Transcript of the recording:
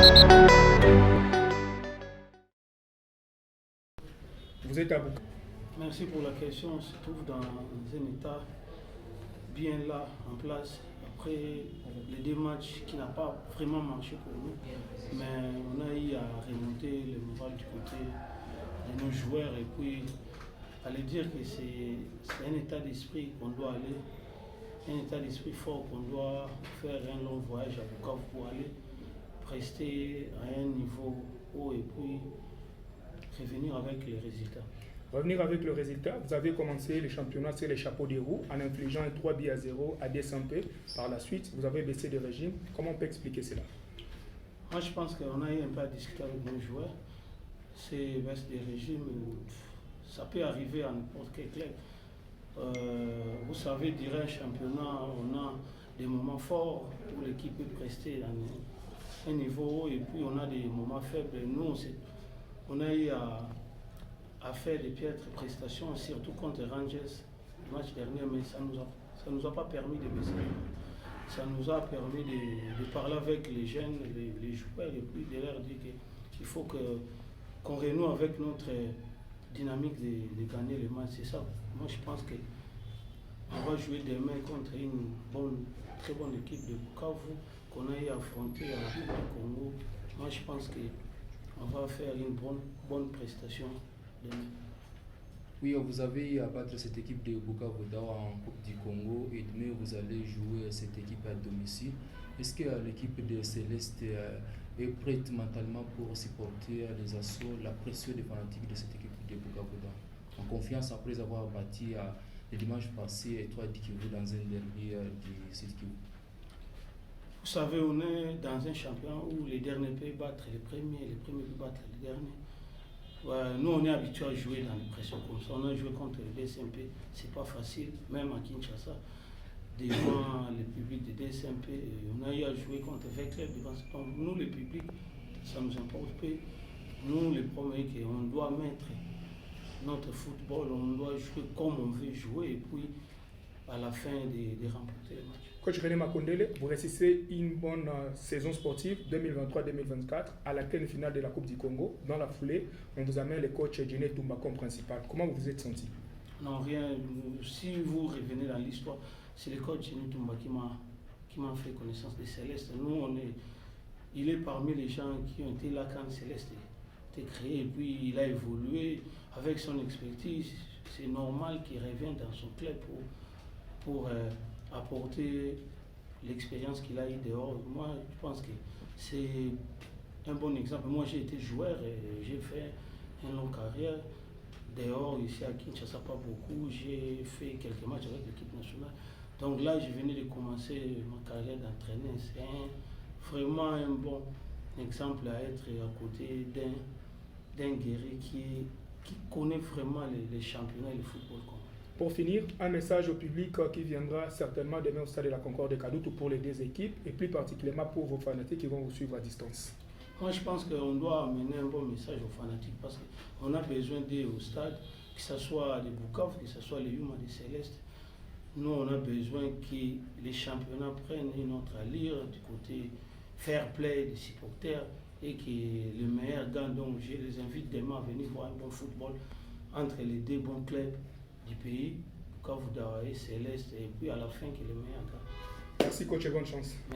Vous êtes à Bukavu. Merci pour la question. On se trouve dans un état bien là, en place. Après les deux matchs qui n'ont pas vraiment marché pour nous, mais on a eu à remonter le moral du côté de nos joueurs et puis aller dire que c'est un état d'esprit qu'on doit aller, un état d'esprit fort qu'on doit faire un long voyage à Bukavu pour aller rester à un niveau haut et puis revenir avec les résultats. Revenir avec le résultat, vous avez commencé le championnat sur les chapeaux des roues en infligeant un 3-0 à DSMP. Par la suite, vous avez baissé de régime. Comment on peut expliquer cela? Moi, je pense qu'on a eu un peu à discuter avec nos joueurs. Ces baisses de régime, ça peut arriver à n'importe quel club. Vous savez, durant un championnat, on a des moments forts où l'équipe peut prester à un niveau haut et puis on a des moments faibles. Nous, on a eu à faire des piètres prestations, surtout contre Rangers le match dernier, mais ça nous a pas permis de baisser. Ça nous a permis de parler avec les jeunes, les joueurs, et puis de leur dire qu'il faut qu'on renoue avec notre dynamique de gagner les matchs. C'est ça. Moi, je pense qu'on va jouer demain contre une très bonne équipe de Bukavu qu'on a eu à affronter à la Coupe du Congo. Moi, je pense qu'on va faire une bonne prestation demain. Oui, vous avez à battre cette équipe de Bukavu en Coupe du Congo et demain vous allez jouer cette équipe à domicile. Est-ce que l'équipe de Céleste est prête mentalement pour supporter les assauts, la pression des fanatiques de cette équipe de Bukavu en confiance après avoir battu le dimanche passé 3 Kivu dans un derby du Sud Kivu? Vous savez, on est dans un championnat où les derniers peuvent battre les premiers peuvent battre les derniers. Nous, on est habitués à jouer dans les pressions comme ça. On a joué contre le DSMP, c'est pas facile, même à Kinshasa, devant le public de DSMP. On a eu à jouer contre 20 clubs devant ce temps. Nous, le public, ça nous importe peu. Nous, les premiers, on doit mettre notre football, on doit jouer comme on veut jouer et puis à la fin de remporter le match. Coach René Makondele, vous réussissez une bonne saison sportive 2023-2024 à la pleine finale de la Coupe du Congo. Dans la foulée, on vous amène le coach Djene Toumba comme principal. Comment vous vous êtes senti? Non, rien. Si vous revenez dans l'histoire, c'est le coach Djene Toumba qui m'a fait connaissance de Céleste. Nous, il est parmi les gens qui ont été là quand Céleste a été créé et puis il a évolué avec son expertise. C'est normal qu'il revienne dans son club pour apporter l'expérience qu'il a eu dehors. Moi, je pense que c'est un bon exemple. Moi, j'ai été joueur et j'ai fait une longue carrière dehors, ici à Kinshasa, pas beaucoup. J'ai fait quelques matchs avec l'équipe nationale. Donc là, je venais de commencer ma carrière d'entraîneur. C'est vraiment un bon exemple à être à côté d'un guerrier qui connaît vraiment les championnats et le football. Pour finir, un message au public qui viendra certainement demain au stade de la Concorde de Kadoutou pour les deux équipes et plus particulièrement pour vos fanatiques qui vont vous suivre à distance. Moi, je pense qu'on doit amener un bon message aux fanatiques parce qu'on a besoin d'eux au stade, que ce soit les Bukavu, que ce soit les Yuma des Célestes. Nous, on a besoin que les championnats prennent une autre allure du côté fair play des supporters et que le meilleur gagne. Donc, je les invite demain à venir voir un bon football entre les deux bons clubs du pays, Bukavu et Céleste, et puis à la fin que le meilleur gagne. Merci coach et bonne chance. Merci.